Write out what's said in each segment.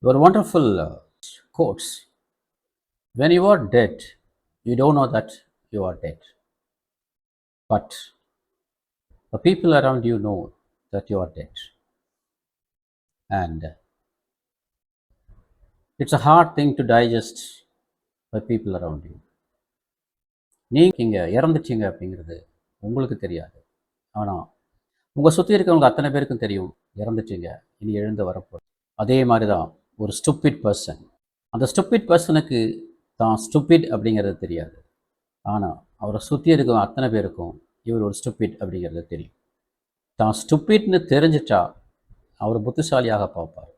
Your wonderful quotes. When you are dead, you don't know that you are dead. But the people around you know that you are dead. And it's a hard thing to digest by people around you. நீங்கள் இறந்துட்டீங்க அப்படிங்கிறது உங்களுக்கு தெரியாது. ஆனால் உங்கள் சுற்றி இருக்கிறவங்க அத்தனை பேருக்கும் தெரியும் இறந்துட்டீங்க, இனி எழுந்து வரப்போ. அதே மாதிரி தான் ஒரு ஸ்டூபிட் பர்சன். அந்த ஸ்டூபிட் பர்சனுக்கு தான் ஸ்டூபிட் அப்படிங்கிறது தெரியாது. ஆனால் அவரை சுற்றி இருக்கிற அத்தனை பேருக்கும் இவர் ஒரு ஸ்டூபிட் அப்படிங்கிறது தெரியும். தான் ஸ்டூபிட்னு தெரிஞ்சிட்டா அவர் புத்திசாலியாக பார்ப்பார்.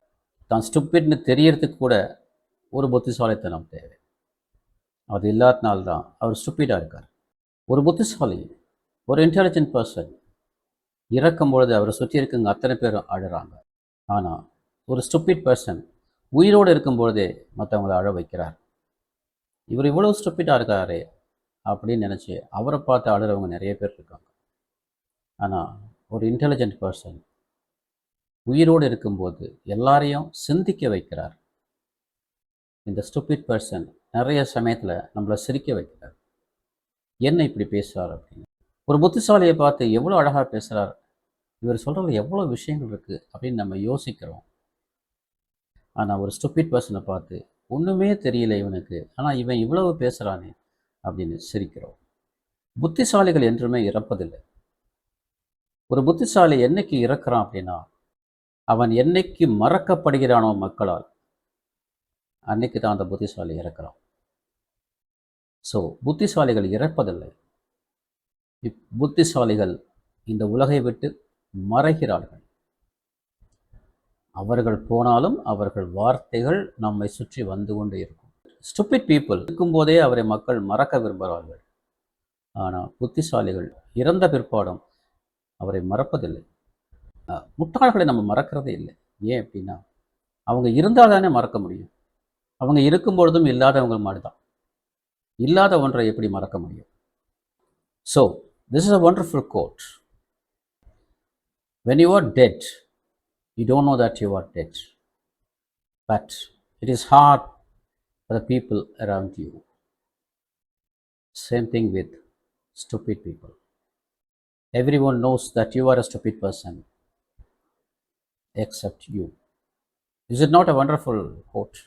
தான் ஸ்டூபிட்னு தெரியறதுக்கு கூட ஒரு புத்திசாலித்தனம் தேவை. அது இல்லாதனால்தான் அவர் ஸ்டூபிடாக இருக்கார். ஒரு புத்திசாலி, ஒரு இன்டெலிஜென்ட் பர்சன் இறக்கும் பொழுது அவரை சுற்றி இருக்குங்க அத்தனை பேரும் அழுறாங்க. ஆனால் ஒரு ஸ்டூபிட் பர்சன் உயிரோடு இருக்கும்பொழுதே மற்றவங்களை அழ வைக்கிறார். இவர் இவ்வளோ ஸ்டூபிடாக இருக்காரே அப்படின்னு நினச்சி அவரை பார்த்து அழுறவங்க நிறைய பேர் இருக்காங்க. ஆனால் ஒரு இன்டெலிஜென்ட் பர்சன் உயிரோடு இருக்கும்போது எல்லாரையும் சிந்திக்க வைக்கிறார். இந்த ஸ்டூபிட் பர்சன் நிறைய சமயத்தில் நம்மளை சிரிக்க வைக்கிறார். என்ன இப்படி பேசுகிறார் அப்படின்னு. ஒரு புத்திசாலியை பார்த்து எவ்வளோ அழகாக பேசுகிறார், இவர் சொல்கிறதுல எவ்வளோ விஷயங்கள் இருக்குது அப்படின்னு நம்ம யோசிக்கிறோம். ஆனால் ஒரு ஸ்டூபிட் பர்சனை பார்த்து ஒன்றுமே தெரியல இவனுக்கு, ஆனால் இவன் இவ்வளவு பேசுகிறானே அப்படின்னு சிரிக்கிறோம். புத்திசாலிகள் என்றுமே இறப்பதில்லை. ஒரு புத்திசாலி என்னைக்கு இறக்குறான் அப்படின்னா, அவன் என்னைக்கு மறக்கப்படுகிறானோ மக்களால், அன்னைக்கு தான் அந்த புத்திசாலி இறக்குறான். ஸோ புத்திசாலிகள் இறப்பதில்லை. புத்திசாலிகள் இந்த உலகை விட்டு மறைகிறார்கள். அவர்கள் போனாலும் அவர்கள் வார்த்தைகள் நம்மை சுற்றி வந்து கொண்டு இருக்கும். ஸ்டூபிட் பீப்புள் இருக்கும்போதே அவரை மக்கள் மறக்க விரும்புகிறார்கள். ஆனால் புத்திசாலிகள் இறந்த பிற்பாடும் அவரை மறப்பதில்லை. முட்டாள்களை நம்ம மறக்கிறதே இல்லை. ஏன் அப்படின்னா, அவங்க இருந்தால் தானே மறக்க முடியும். அவங்க இருக்கும்பொழுதும் இல்லாதவங்க மாதிரி தான். இல்லாத ஒன்றை எப்படி மறக்க முடியும்? So this is a wonderful quote. When you are dead, you don't know that you are dead. But it is hard for the people around you. Same thing with stupid people. Everyone knows that you are a stupid person except you. Is it not a wonderful quote?